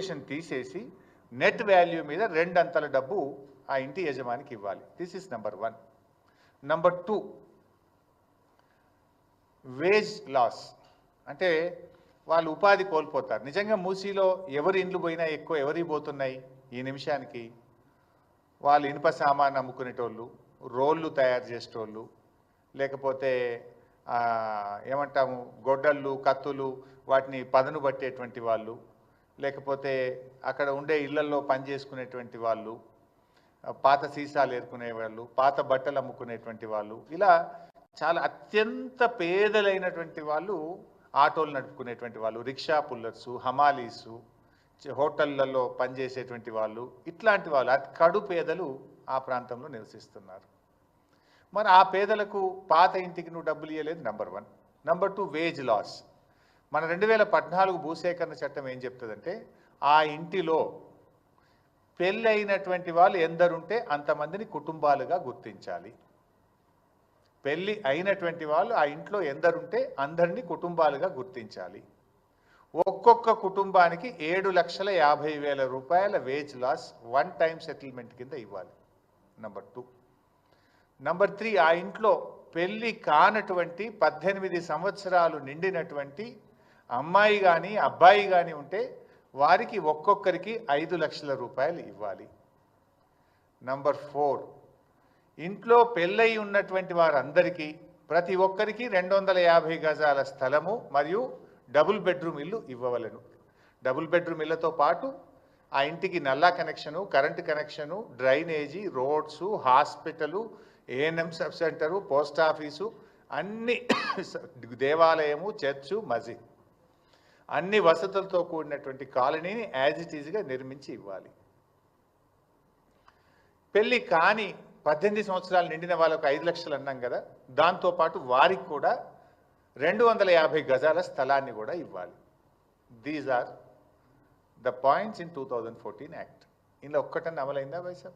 Contribution తీసేసి net value మీద 2 అంతల డబ్బు ఆ ఇంటి యజమానికి ఇవ్వాలి. This is number 1. Number 2, wage loss, అంటే వాళ్ళు ఉపాధి కోల్పోతారు. నిజంగా మూసీలో ఎవరి ఇండ్లు పోయినా ఎక్కువ ఎవరి పోతున్నాయి ఈ నిమిషానికి? వాళ్ళు ఇనుప సామాన్ అమ్ముకునేటోళ్ళు, రోళ్ళు తయారు చేసేటోళ్ళు, లేకపోతే ఏమంటాము గొడ్డళ్ళు, కత్తులు, వాటిని పదను పట్టేటువంటి వాళ్ళు, లేకపోతే అక్కడ ఉండే ఇళ్లల్లో పనిచేసుకునేటువంటి వాళ్ళు, పాత సీసాలు ఏరుకునే వాళ్ళు, పాత బట్టలు అమ్ముకునేటువంటి వాళ్ళు, ఇలా చాలా అత్యంత పేదలైనటువంటి వాళ్ళు ఆటోలు నడుపుకునేటువంటి వాళ్ళు, రిక్షా పుల్లర్సు, హమాలీసు, హోటళ్లలో పనిచేసేటువంటి వాళ్ళు, ఇట్లాంటి వాళ్ళు అతి కడు పేదలు ఆ ప్రాంతంలో నివసిస్తున్నారు. మరి ఆ పేదలకు పాత ఇంటికి నువ్వు డబ్బులు ఇవ్వలేదు, నెంబర్ 1. Number 2, wage loss. మన 2014 భూసేకరణ చట్టం ఏం చెప్తుందంటే, ఆ ఇంటిలో పెళ్ళి అయినటువంటి వాళ్ళు ఎందరుంటే అంతమందిని కుటుంబాలుగా గుర్తించాలి. పెళ్ళి అయినటువంటి వాళ్ళు ఆ ఇంట్లో ఎందరుంటే అందరినీ కుటుంబాలుగా గుర్తించాలి. ఒక్కొక్క కుటుంబానికి 7,50,000 రూపాయల వేజ్ లాస్ 1 టైం సెటిల్మెంట్ కింద ఇవ్వాలి. నెంబర్ 2. నెంబర్ 3, ఆ ఇంట్లో పెళ్ళి కానటువంటి 18 సంవత్సరాలు నిండినటువంటి అమ్మాయి కానీ అబ్బాయి కానీ ఉంటే వారికి ఒక్కొక్కరికి 5 లక్షల రూపాయలు ఇవ్వాలి. నంబర్ 4, ఇంట్లో పెళ్ళై ఉన్నటువంటి వారందరికీ ప్రతి ఒక్కరికి 250 గజాల స్థలము మరియు డబుల్ బెడ్రూమ్ ఇల్లు ఇవ్వవలను. డబుల్ బెడ్రూమ్ ఇళ్లతో పాటు ఆ ఇంటికి నల్లా connection, current connection, drainage, roads, hospital, ANM sub centre, post office, అన్ని దేవాలయము, చర్చు, మసీద్, అన్ని వసతులతో కూడినటువంటి కాలనీని యాజ్ ఇట్ ఈజ్గా నిర్మించి ఇవ్వాలి. పెళ్ళి కాని 18 సంవత్సరాలు నిండిన వాళ్ళకు 5 లక్షలు అన్నాం కదా, దాంతోపాటు వారికి కూడా 250 గజాల స్థలాన్ని కూడా ఇవ్వాలి. These are the points in 2014 act. ఇందులో ఒక్కటన్నా అమలైందా వైసా?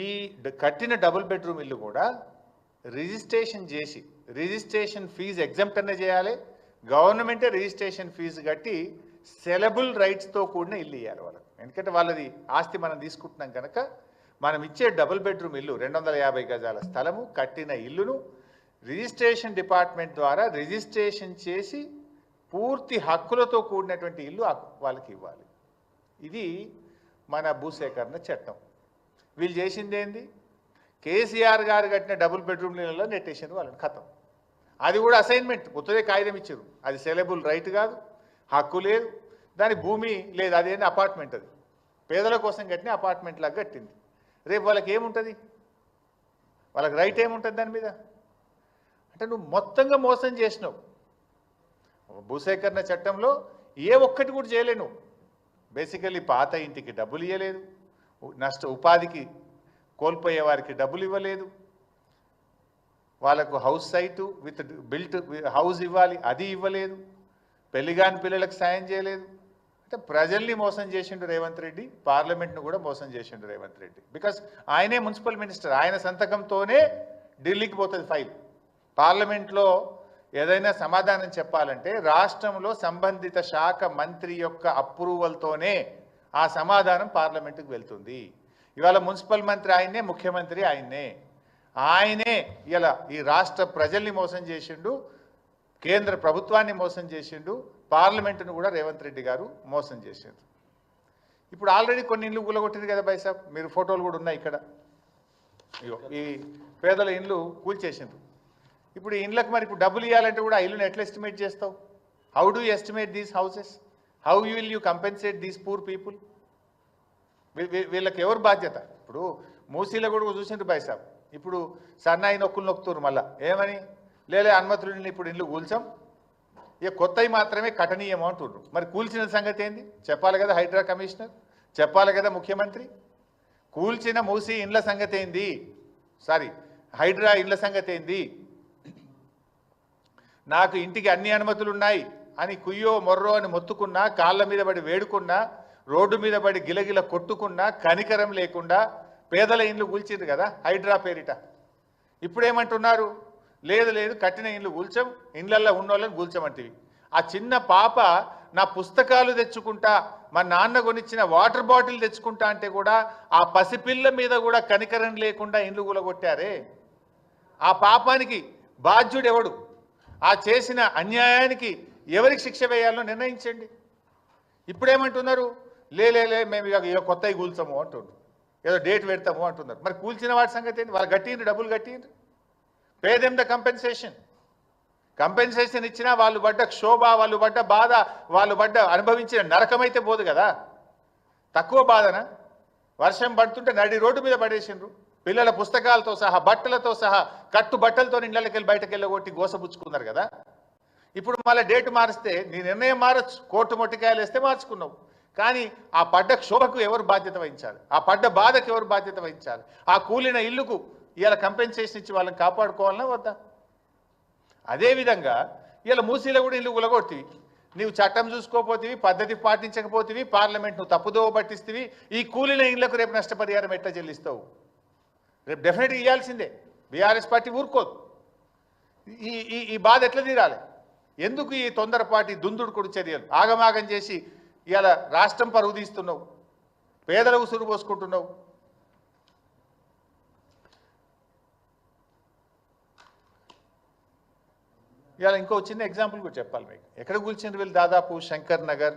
ఈ కట్టిన డబుల్ బెడ్రూమ్ ఇల్లు కూడా రిజిస్ట్రేషన్ చేసి, రిజిస్ట్రేషన్ ఫీజు ఎగ్జామ్ట్ అనే చేయాలి, గవర్నమెంటే రిజిస్ట్రేషన్ ఫీజు కట్టి సెలబుల్ రైట్స్తో కూడిన ఇల్లు ఇవ్వాలి వాళ్ళకి. ఎందుకంటే వాళ్ళది ఆస్తి మనం తీసుకుంటున్నాం కనుక మనం ఇచ్చే డబుల్ బెడ్రూమ్ ఇల్లు 250 గజాల స్థలము కట్టిన ఇల్లును రిజిస్ట్రేషన్ డిపార్ట్మెంట్ ద్వారా రిజిస్ట్రేషన్ చేసి పూర్తి హక్కులతో కూడినటువంటి ఇల్లు వాళ్ళకి ఇవ్వాలి. ఇది మన భూసేకరణ చట్టం. వీళ్ళు చేసింది ఏంది? కేసీఆర్ గారు కట్టిన డబుల్ బెడ్రూమ్ ఇళ్లలో నెట్టేసారు వాళ్ళని, ఖతం. అది కూడా అసైన్మెంట్, కొత్తదే కాగితం ఇచ్చారు. అది సెలబుల్ రైట్ కాదు, హక్కు లేదు, దాని భూమి లేదు, అదేంటి అపార్ట్మెంట్. అది పేదల కోసం కట్టిన అపార్ట్మెంట్ లాగా కట్టింది. రేపు వాళ్ళకి ఏముంటుంది? వాళ్ళకి రైట్ ఏముంటుంది దాని మీద? అంటే నువ్వు మొత్తంగా మోసం చేసినావు. భూసేకరణ చట్టంలో ఏ ఒక్కటి కూడా చేయలేను. బేసికల్లీ పాత ఇంటికి డబ్బులు ఇవ్వలేదు, ఉపాధికి కోల్పోయే వారికి డబ్బులు ఇవ్వలేదు, వాళ్ళకు house site with built house ఇవ్వాలి, అది ఇవ్వలేదు, పెళ్లిగాని పిల్లలకు సాయం చేయలేదు. అంటే ప్రజల్ని మోసం చేసిండు రేవంత్ రెడ్డి, పార్లమెంట్ను కూడా మోసం చేసిండు రేవంత్ రెడ్డి. బికాస్ ఆయనే మున్సిపల్ మినిస్టర్, ఆయన సంతకంతోనే ఢిల్లీకి పోతుంది ఫైల్. పార్లమెంట్లో ఏదైనా సమాధానం చెప్పాలంటే రాష్ట్రంలో సంబంధిత శాఖ మంత్రి యొక్క అప్రూవల్తోనే ఆ సమాధానం పార్లమెంటుకు వెళ్తుంది. ఇవాళ మున్సిపల్ మంత్రి ఆయన్నే, ముఖ్యమంత్రి ఆయనే ఇలా ఈ రాష్ట్ర ప్రజల్ని మోసం చేసిండు, కేంద్ర ప్రభుత్వాన్ని మోసం చేసిండు, పార్లమెంటును కూడా రేవంత్ రెడ్డి గారు మోసం చేసిండు. ఇప్పుడు ఆల్రెడీ కొన్ని ఇండ్లు కూలగొట్టింది కదా బైసాబ్, మీరు ఫోటోలు కూడా ఉన్నాయి ఇక్కడ. ఈ పేదల ఇండ్లు కూల్చేసిండ్రు. ఇప్పుడు ఈ ఇండ్లకు మరి ఇప్పుడు డబ్బులు ఇవ్వాలంటే కూడా ఆ ఇల్లుని ఎట్లా ఎస్టిమేట్ చేస్తావు? How do estimate these houses? How will you compensate these poor people? వీళ్ళకి ఎవరు బాధ్యత? ఇప్పుడు మూసీలో కూడా చూసిండ్రు బైసాబ్, ఇప్పుడు సన్నాయి నొక్కులు నొక్కుతున్నారు మళ్ళా. ఏమని? లేలే అనుమతులు ఇప్పుడు ఇల్లు కూల్చాం, ఇక కొత్తవి మాత్రమే కఠనీయము అంటుండ్రు. మరి కూల్చిన సంగతి ఏంది చెప్పాలి కదా హైడ్రా కమిషనర్, చెప్పాలి కదా ముఖ్యమంత్రి. కూల్చిన మూసీ ఇండ్ల సంగతి ఏంది, హైడ్రా ఇండ్ల సంగతి ఏంది? నాకు ఇంటికి అన్ని అనుమతులు ఉన్నాయి అని కుయ్యో మొర్రో అని మొత్తుకున్నా, కాళ్ళ మీద పడి వేడుకున్నా, రోడ్డు మీద పడి గిలగిల కొట్టుకున్నా కనికరం లేకుండా పేదల ఇండ్లు కూల్చిండ్రు కదా హైడ్రా పేరిట. ఇప్పుడేమంటున్నారు? లేదు కట్టిన ఇండ్లు కూల్చాం, ఇండ్లల్లో ఉన్నోళ్ళని కూల్చమంటివి. ఆ చిన్న పాప నా పుస్తకాలు తెచ్చుకుంటా, మా నాన్న కొనిచ్చిన వాటర్ బాటిల్ తెచ్చుకుంటా అంటే కూడా ఆ పసిపిల్ల మీద కూడా కనికరం లేకుండా ఇండ్లు కూలగొట్టారే. ఆ పాపానికి బాధ్యుడు ఎవడు? ఆ చేసిన అన్యాయానికి ఎవరికి శిక్ష వేయాలో నిర్ణయించండి. ఇప్పుడేమంటున్నారు? లే మేము ఇక కొత్తవి కూల్చాము అంటున్నారు, ఏదో డేట్ పెడతాము అంటున్నారు. మరి కూల్చిన వాటి సంగతి ఏంటి? వాళ్ళు కట్టిండ్రు, డబ్బులు కట్టిండ్రు. Pay them the compensation. Compensation ఇచ్చినా వాళ్ళు పడ్డ క్షోభ, వాళ్ళు పడ్డ బాధ, వాళ్ళు పడ్డ అనుభవించిన నరకమైతే పోదు కదా. తక్కువ బాధన? వర్షం పడుతుంటే నడి రోడ్డు మీద పడేసిండ్రు, పిల్లల పుస్తకాలతో సహా బట్టలతో సహా కట్టు బట్టలతో ఇళ్ళకి వెళ్ళి బయటకు వెళ్ళగొట్టి గోసపుచ్చుకున్నారు కదా. ఇప్పుడు మళ్ళీ డేట్ మారిస్తే నీ నిర్ణయం మారచ్చు, కోర్టు మొట్టికాయలు వేస్తే మార్చుకున్నావు. కానీ ఆ పడ్డ క్షోభకు ఎవరు బాధ్యత వహించాలి? ఆ పడ్డ బాధకు ఎవరు బాధ్యత వహించాలి? ఆ కూలిన ఇల్లుకు ఇవాళ కంపెన్సేషన్ ఇచ్చి వాళ్ళని కాపాడుకోవాలన్నా వద్దా? అదేవిధంగా ఇలా మూసీలో కూడా ఇల్లు కూలగొట్టివి. నీవు చట్టం చూసుకోపోతివి, పద్ధతి పాటించకపోతివి, పార్లమెంట్ నువ్వు తప్పుదోవ పట్టిస్తేవి. ఈ కూలిన ఇళ్లకు రేపు నష్టపరిహారం ఎట్లా చెల్లిస్తావు? రేపు డెఫినెట్గా ఇవ్వాల్సిందే. బీఆర్ఎస్ పార్టీ ఊరుకోదు. ఈ బాధ ఎట్లా తీరాలి? ఎందుకు ఈ తొందరపాటి దుందుడుకుడు చర్యలు? ఆగమాగం చేసి ఇవాళ రాష్ట్రం పరువు తీస్తున్నావు, పేదల ఉసురు పోసుకుంటున్నావు. ఇవాళ ఇంకో చిన్న ఎగ్జాంపుల్ కూడా చెప్పాలి మీకు. ఎక్కడ కూల్చిండ్రు వీళ్ళు? దాదాపు శంకర్ నగర్,